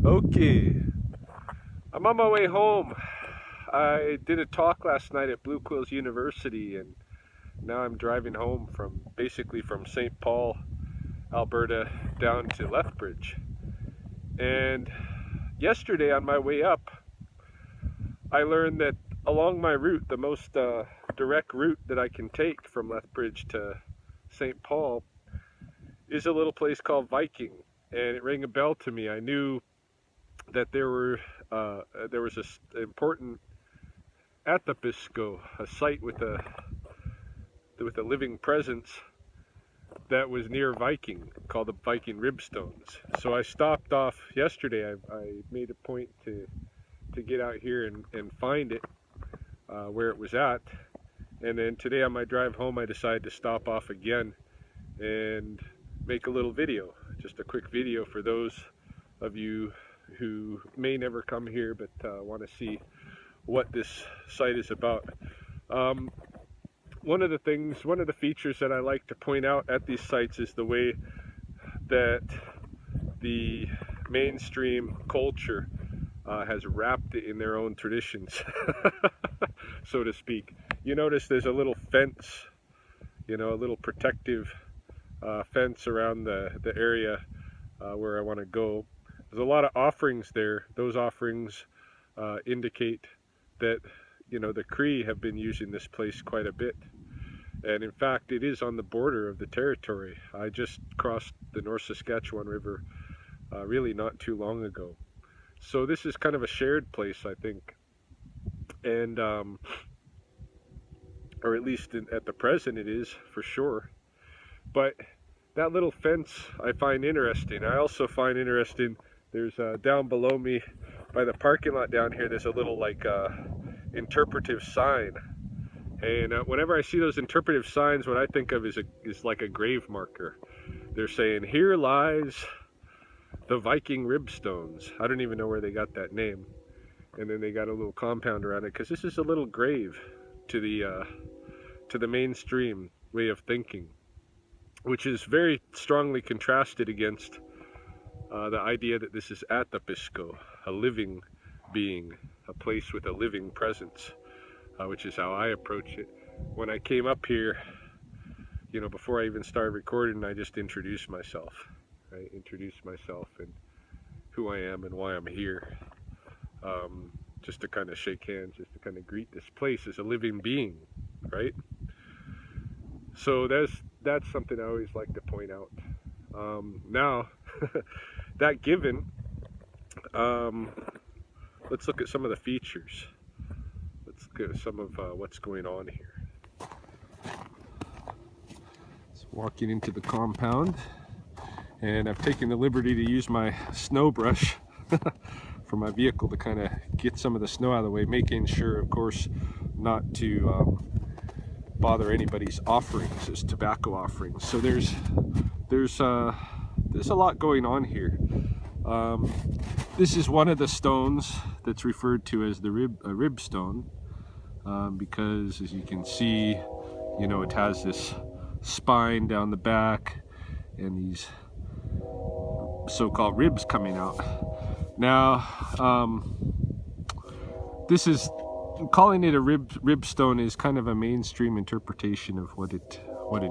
Okay, I'm on my way home. I did a talk last night at Blue Quills University, and now I'm driving home from St. Paul, Alberta, down to Lethbridge. And yesterday on my way up, I learned that along my route, the most direct route that I can take from Lethbridge to St. Paul is a little place called Viking, and it rang a bell to me. I knew that there was this important Atapisco, a site with a living presence that was near Viking, called the Viking Ribstones. So I stopped off yesterday. I made a point to get out here and find it where it was at. And then today on my drive home, I decided to stop off again and make a little video, just a quick video for those of you who may never come here but want to see what this site is about. One of the features that I like to point out at these sites is the way that the mainstream culture has wrapped it in their own traditions, so to speak. You notice there's a little fence, a little protective fence around the area where I want to go. There's a lot of offerings there. Those offerings indicate that the Cree have been using this place quite a bit, and in fact it is on the border of the territory. I just crossed the North Saskatchewan River really not too long ago, so this is kind of a shared place, I think, and or at least at the present it is for sure. But that little fence I find interesting. I also find interesting there's down below me by the parking lot down here, there's a little like interpretive sign, and whenever I see those interpretive signs, what I think of is like a grave marker. They're saying, here lies the Viking Ribstones. I don't even know where they got that name, and then they got a little compound around it because this is a little grave to the mainstream way of thinking, which is very strongly contrasted against the idea that this is Atapisco, a living being, a place with a living presence, which is how I approach it. When I came up here, before I even started recording, I just introduced myself. I introduced myself and who I am and why I'm here, just to kind of shake hands, just to kind of greet this place as a living being, right? So that's something I always like to point out. Now, that given, let's look at some of the features. Let's look at some of what's going on here. So walking into the compound, and I've taken the liberty to use my snow brush for my vehicle to kind of get some of the snow out of the way, making sure, of course, not to bother anybody's offerings, as tobacco offerings. So there's a lot going on here. This is one of the stones that's referred to as the ribstone, because as you can see, it has this spine down the back and these so-called ribs coming out. Now, calling it a ribstone is kind of a mainstream interpretation of what it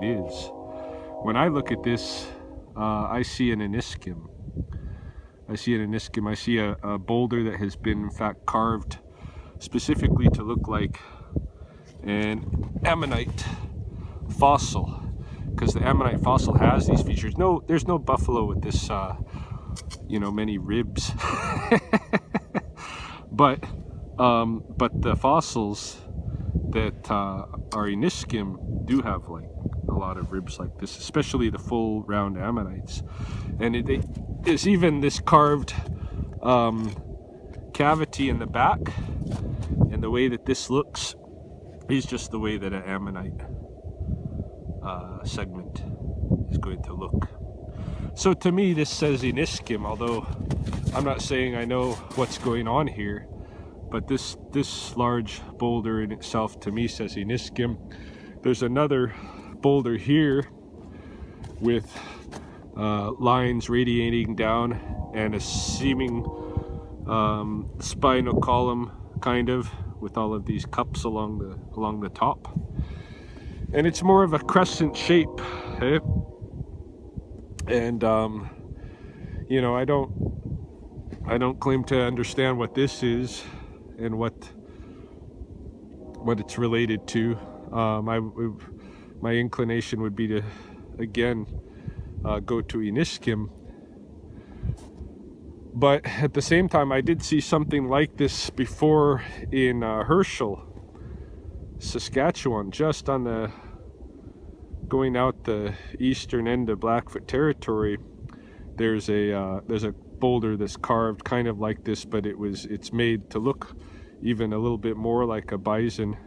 is. When I look at this, I see an iniskim. I see a boulder that has been in fact carved specifically to look like an ammonite fossil, because the ammonite fossil has these features. No, there's no buffalo with this, many ribs, but the fossils that are iniskim do have like a lot of ribs like this, especially the full round ammonites. And it's even this carved cavity in the back, and the way that this looks is just the way that an ammonite segment is going to look. So to me this says iniskim, although I'm not saying I know what's going on here, but this large boulder in itself to me says iniskim. There's another boulder here with lines radiating down, and a seeming spinal column, kind of, with all of these cups along the top. And it's more of a crescent shape, eh? And you know, I don't claim to understand what this is and what it's related to. My inclination would be to again go to Iniskim, but at the same time I did see something like this before in Herschel, Saskatchewan, just on the going out the eastern end of Blackfoot territory. There's a boulder that's carved kind of like this, but it's made to look even a little bit more like a bison.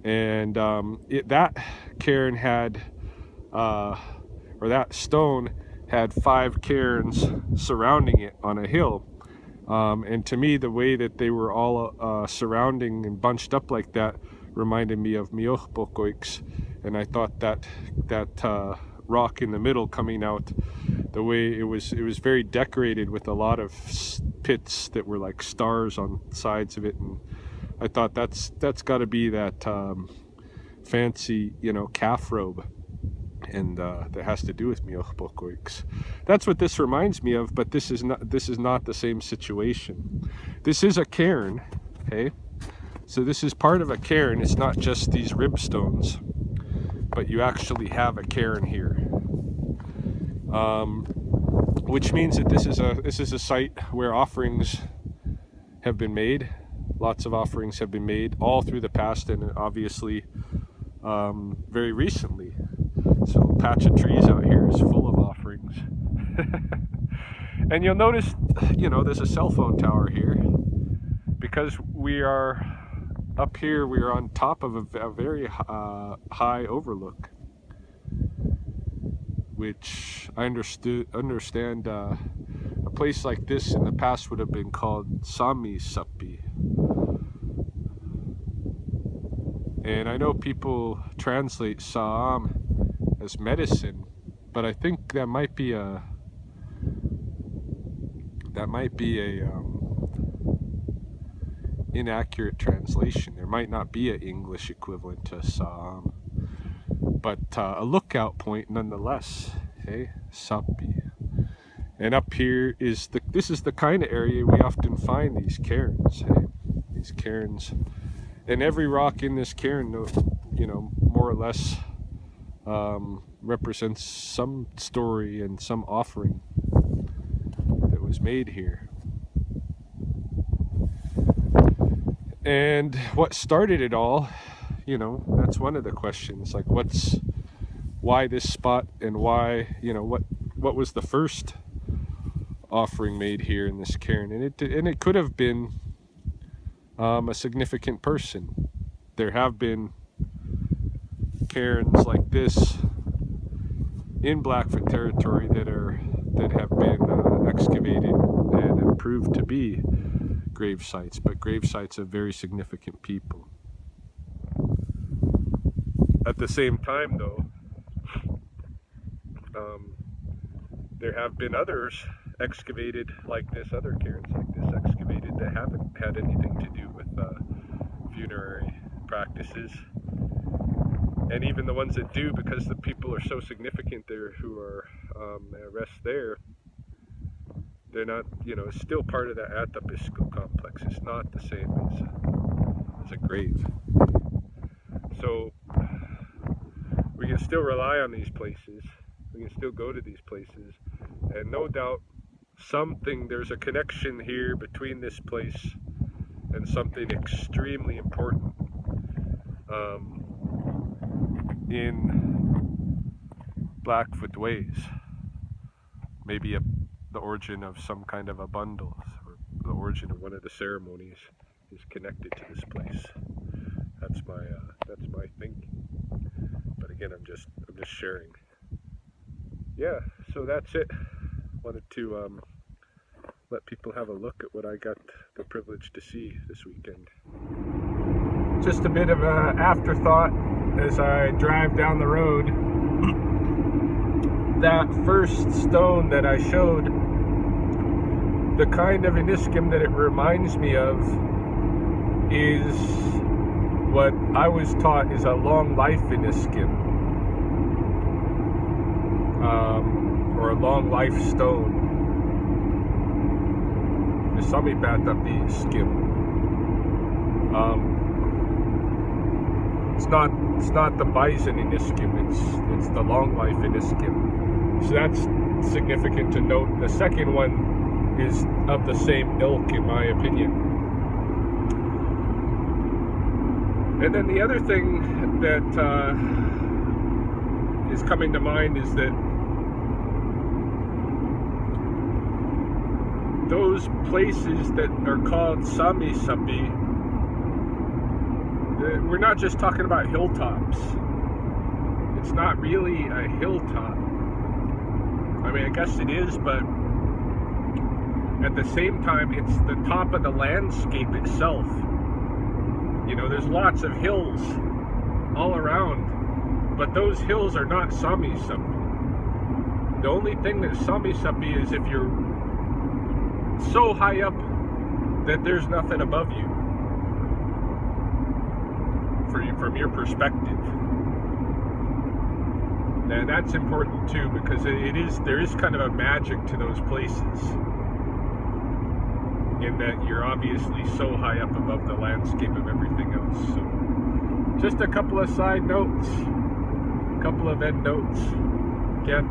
And that cairn had or that stone had 5 cairns surrounding it on a hill. And to me, the way that they were all surrounding and bunched up like that reminded me of Mi'ochbokoiks. And I thought that rock in the middle coming out, the way it was very decorated with a lot of pits that were like stars on the sides of it. And I thought that's got to be that fancy, you know, calf robe. And that has to do with Mi'ochbokoiks. That's what this reminds me of, but this is not the same situation. This is a cairn, okay? So this is part of a cairn. It's not just these ribstones, but you actually have a cairn here, which means that this is a site where offerings have been made. Lots of offerings have been made all through the past, and obviously very recently. So a patch of trees out here is full of offerings. And you'll notice, you know, there's a cell phone tower here, because we are up here, we are on top of a very high overlook, which I understand a place like this in the past would have been called Sami Sappi. And I know people translate Saam as medicine, but I think that might be a inaccurate translation. There might not be an English equivalent to Saam, but a lookout point nonetheless. Hey, Sappi. And up here is this is the kind of area we often find these cairns. Hey, these cairns, and every rock in this cairn, you know, more or less represents some story and some offering that was made here. And what started it all, you know, that's one of the questions. Like, why this spot, and why, you know, what was the first offering made here in this cairn? And it could have been a significant person. There have been cairns like this in Blackfoot territory that have been excavated and have proved to be grave sites, but grave sites of very significant people. At the same time, though, there have been others excavated like this, other cairns like this excavated that haven't had anything to do with funerary practices. And even the ones that do, because the people are so significant there who are at rest there, they're not, you know, it's still part of that Atapisco complex. It's not the same as a grave. So we can still rely on these places. We can still go to these places. And no doubt there's a connection here between this place and something extremely important in Blackfoot ways. Maybe the origin of some kind of a bundle, or the origin of one of the ceremonies is connected to this place. That's my thinking. But again, I'm just sharing. Yeah, so that's it. Wanted to let people have a look at what I got the privilege to see this weekend. Just a bit of an afterthought as I drive down the road. That first stone that I showed the kind of Iniskim that it reminds me of is what I was taught is a long life Iniskim, or a long life stone. The Samipatapi skim. It's not the bison Iniskim, it's the long life Iniskim. So that's significant to note. The second one is of the same ilk, in my opinion. And then the other thing that is coming to mind is that those places that are called Sami-Sapi, we're not just talking about hilltops. It's not really a hilltop. I mean, I guess it is, but at the same time, it's the top of the landscape itself. You know, there's lots of hills all around, but those hills are not Sami-Sapi. The only thing that's Sami-Sapi is if you're so high up that there's nothing above you, from your perspective. And that's important too, because there is kind of a magic to those places, in that you're obviously so high up above the landscape of everything else. So just a couple of side notes, a couple of end notes. Again,